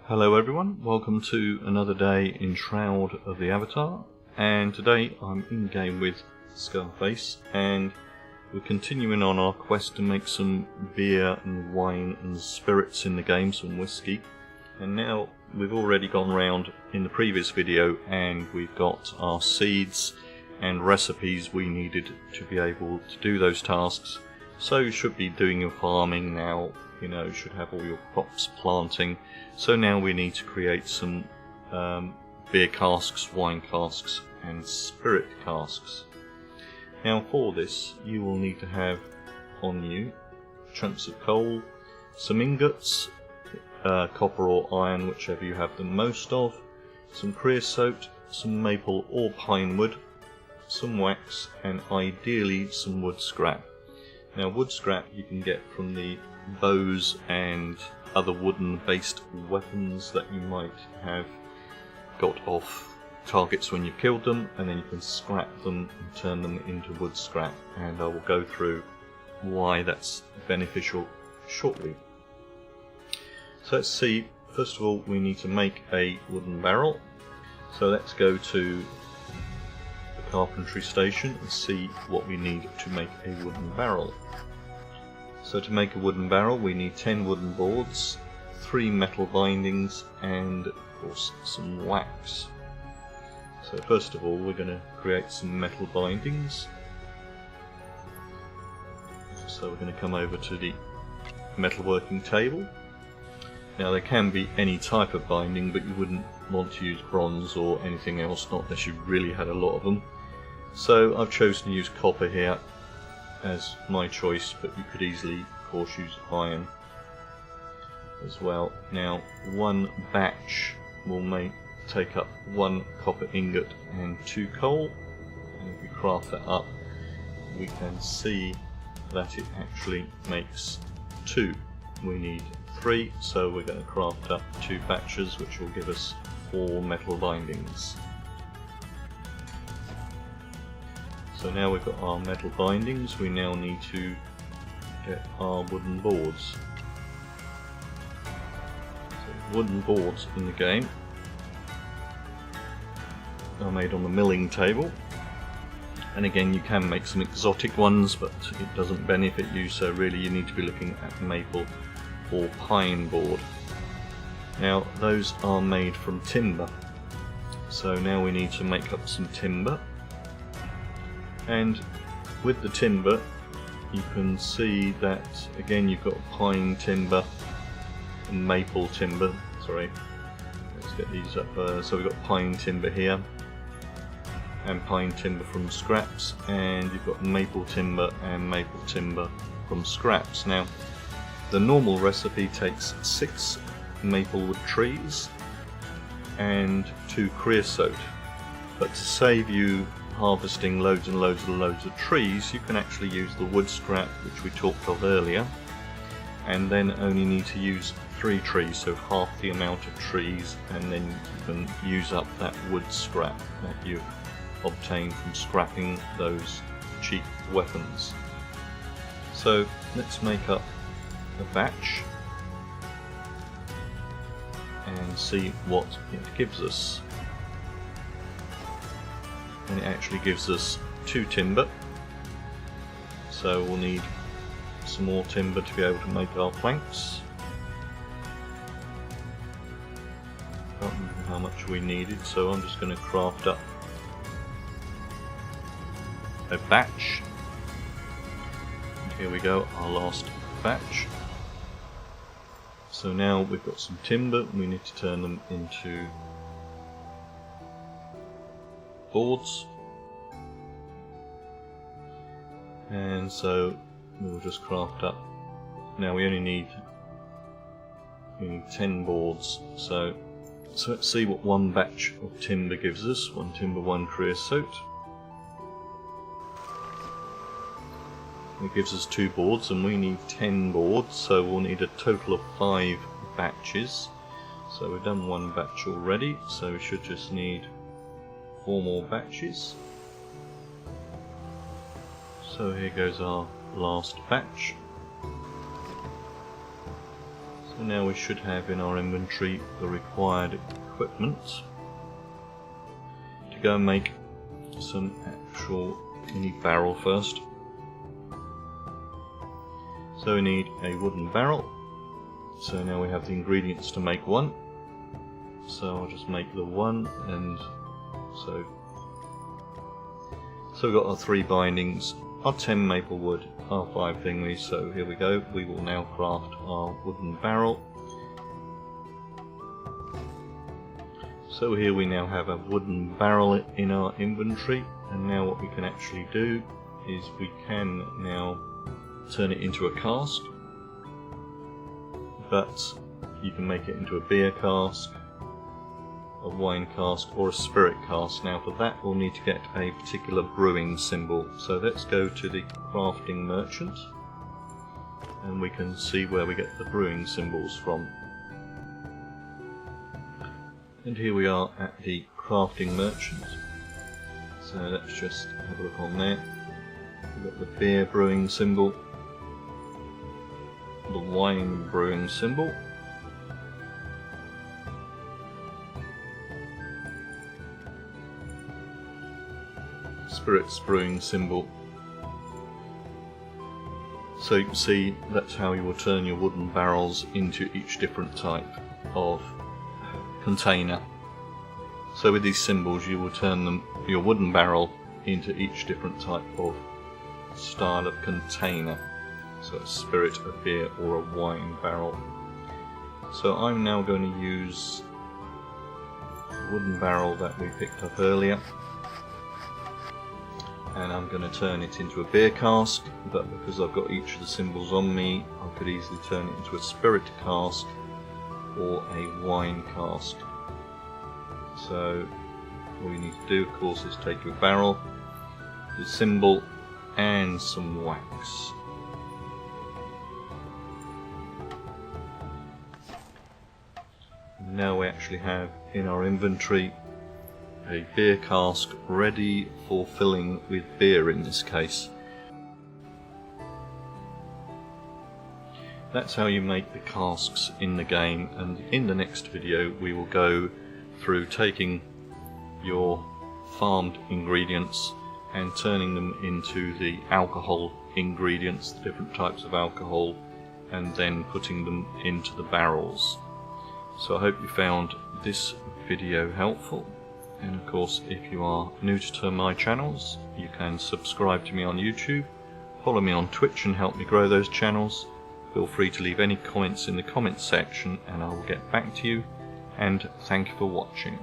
Hello everyone, welcome to another day in Shroud of the Avatar, and today I'm in game with Scarface and we're continuing on our quest to make some beer and wine and spirits in the game, some whiskey. And now we've already gone round in the previous video and we've got our seeds and recipes we needed to be able to do those tasks. So you should be doing your farming now, you know, should have all your crops planting. So now we need to create some beer casks, wine casks and spirit casks. Now for this you will need to have on you chunks of coal, some ingots, copper or iron, whichever you have the most of, some creosote, some maple or pine wood, some wax and ideally some wood scrap. Now wood scrap you can get from the bows and other wooden based weapons that you might have got off targets when you killed them, and then you can scrap them and turn them into wood scrap, and I will go through why that's beneficial shortly. So let's see, first of all we need to make a wooden barrel. So let's go to the carpentry station and see what we need to make a wooden barrel. So to make a wooden barrel we need 10 wooden boards, 3 metal bindings and of course some wax. So first of all we're going to create some metal bindings. So we're going to come over to the metalworking table. Now there can be any type of binding, but you wouldn't want to use bronze or anything else, not unless you really had a lot of them. So I've chosen to use copper here as my choice, but you could easily of course use iron as well. Now one batch will take up 1 copper ingot and 2 coal, and if we craft that up we can see that it actually makes 2. We need 3, so we're going to craft up 2 batches which will give us 4 metal bindings. So now we've got our metal bindings, we now need to get our wooden boards. So wooden boards in the game are made on the milling table, and again you can make some exotic ones but it doesn't benefit you, so really you need to be looking at maple or pine board. Now those are made from timber, so now we need to make up some timber. And with the timber you can see that again you've got pine timber and maple timber. Sorry, let's get these up. So we've got pine timber here and pine timber from scraps, and you've got maple timber and maple timber from scraps. Now the normal recipe takes 6 maplewood trees and 2 creosote, but to save you harvesting loads and loads of trees you can actually use the wood scrap which we talked of earlier, and then only need to use 3 trees, so half the amount of trees, and then you can use up that wood scrap that you've obtained from scrapping those cheap weapons. So let's make up a batch and see what it gives us. And it actually gives us 2 timber, so we'll need some more timber to be able to make our planks. I don't remember how much we needed, so I'm just going to craft up a batch. And here we go, our last batch. So now we've got some timber, we need to turn them into boards, and so we'll just craft up. Now we only need 10 boards, so let's see what one batch of timber gives us. 1 timber, 1 creosote. It gives us 2 boards and we need 10 boards, so we'll need a total of 5 batches. So we've done 1 batch already, so we should just need 4 more batches. So here goes our last batch. So now we should have in our inventory the required equipment to go and make some actual. We need barrel first. So we need a wooden barrel. So now we have the ingredients to make one. So I'll just make the one, and so we've got our 3 bindings, our 10 maple wood, our 5 thingies. So here we go. We will now craft our wooden barrel. So here we now have a wooden barrel in our inventory, and now what we can actually do is we can now turn it into a cask, but you can make it into a beer cask, a wine cask, or a spirit cask. Now for that we'll need to get a particular brewing symbol. So let's go to the crafting merchant and we can see where we get the brewing symbols from. And here we are at the crafting merchant. So let's just have a look on there. We've got the beer brewing symbol, the wine brewing symbol, spirits brewing symbol. So you can see that's how you will turn your wooden barrels into each different type of container. So with these symbols you will turn your wooden barrel into each different type of style of container. So a spirit, a beer, or a wine barrel. So I'm now going to use the wooden barrel that we picked up earlier, and I'm going to turn it into a beer cask, but because I've got each of the symbols on me, I could easily turn it into a spirit cask or a wine cask. So all you need to do, of course, is take your barrel, the symbol, and some wax. Now we actually have in our inventory a beer cask ready for filling with beer in this case. That's how you make the casks in the game, and in the next video we will go through taking your farmed ingredients and turning them into the alcohol ingredients, the different types of alcohol, and then putting them into the barrels. So I hope you found this video helpful, and of course if you are new to my channels you can subscribe to me on YouTube, follow me on Twitch and help me grow those channels. Feel free to leave any comments in the comments section and I will get back to you, and thank you for watching.